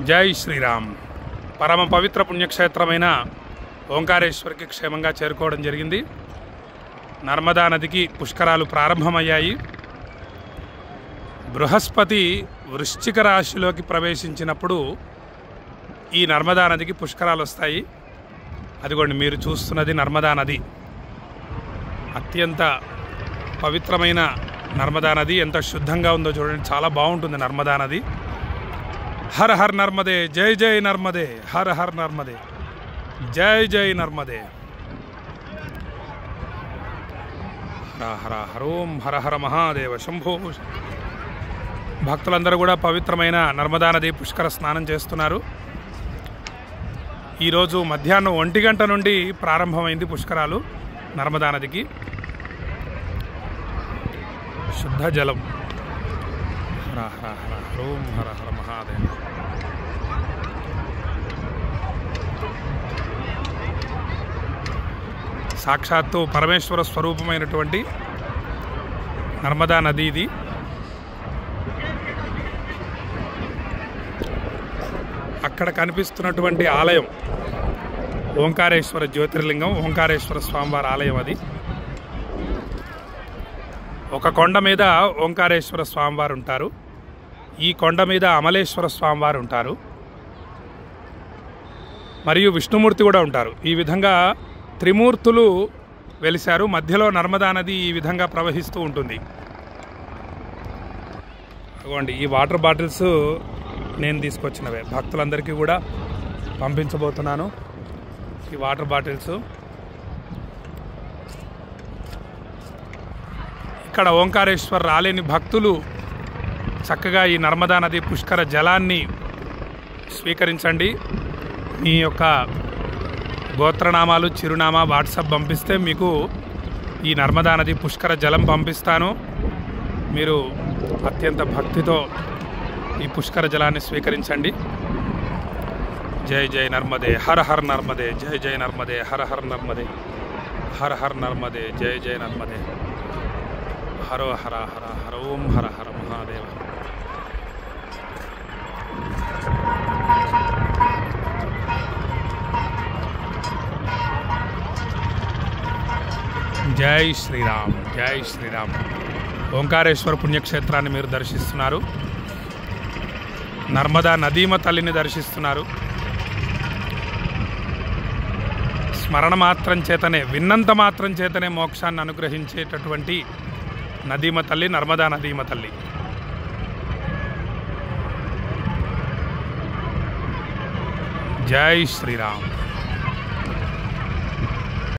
జై శ్రీరామ్. పరమ పవిత్ర పుణ్యక్షేత్రమైన ఓంకారేశ్వరికి క్షేమంగా చేరుకోవడం జరిగింది. నర్మదా నదికి పుష్కరాలు ప్రారంభమయ్యాయి. బృహస్పతి వృశ్చిక రాశిలోకి ప్రవేశించినప్పుడు ఈ నర్మదా నదికి పుష్కరాలు వస్తాయి. అదిగోండి మీరు చూస్తున్నది నర్మదా నది. అత్యంత పవిత్రమైన నర్మదా నది ఎంత శుద్ధంగా ఉందో చూడండి, చాలా బాగుంటుంది నర్మదా నది. హర హర్ నర్మదే, జై జై నర్మదే, హర హర్ నర్మదే, జై జై నర్మదే. హర హర హరోం హర హర మహాదేవ శంభో. భక్తులందరూ కూడా పవిత్రమైన నర్మదా నది పుష్కర స్నానం చేస్తున్నారు. ఈరోజు మధ్యాహ్నం 1 గంట నుండి ప్రారంభమైంది పుష్కరాలు నర్మదా నదికి. శుద్ధ జలం. హర హర హర హరోం హర హర మహాదేవ. సాక్షాత్తు పరమేశ్వర స్వరూపమైనటువంటి నర్మదా నది ఇది. అక్కడ కనిపిస్తున్నటువంటి ఆలయం ఓంకారేశ్వర జ్యోతిర్లింగం, ఓంకారేశ్వర స్వామివారి ఆలయం. అది ఒక కొండ మీద ఓంకారేశ్వర స్వామివారు ఉంటారు. ఈ కొండ మీద అమలేశ్వర స్వామివారు ఉంటారు, మరియు విష్ణుమూర్తి కూడా ఉంటారు. ఈ విధంగా త్రిమూర్తులు వెలిశారు. మధ్యలో నర్మదా నది ఈ విధంగా ప్రవహిస్తూ ఉంటుంది. అదిగోండి ఈ వాటర్ బాటిల్స్ నేను తీసుకొచ్చినవే, భక్తులందరికీ కూడా పంపించబోతున్నాను. ఈ వాటర్ బాటిల్స్ ఇక్కడ ఓంకారేశ్వర్ రాలేని భక్తులు చక్కగా ఈ నర్మదా నది పుష్కర జలాన్ని స్వీకరించండి. మీ యొక్క గోత్రనామాలు, చిరునామా వాట్సాప్ పంపిస్తే మీకు ఈ నర్మదా నది పుష్కర జలం పంపిస్తాను. మీరు అత్యంత భక్తితో ఈ పుష్కర జలాన్ని స్వీకరించండి. జై జై నర్మదే, హర హర్ నర్మదే, జై జై నర్మదే, హర హర్ నర్మదే, హర హర్ నర్మదే, జై జై నర్మదే, హరో హర హర హర ఓం హర హర మహాదేవ. జై శ్రీరామ్, జై శ్రీరామ్. ఓంకారేశ్వర పుణ్యక్షేత్రాన్ని మీరు దర్శిస్తున్నారు. నర్మదా నదీమ తల్లిని దర్శిస్తున్నారు. స్మరణ మాత్రం చేతనే, విన్నంత మాత్రం చేతనే మోక్షాన్ని అనుగ్రహించేటటువంటి నదీమ తల్లి, నర్మదా నదీమ తల్లి. జై శ్రీరామ్.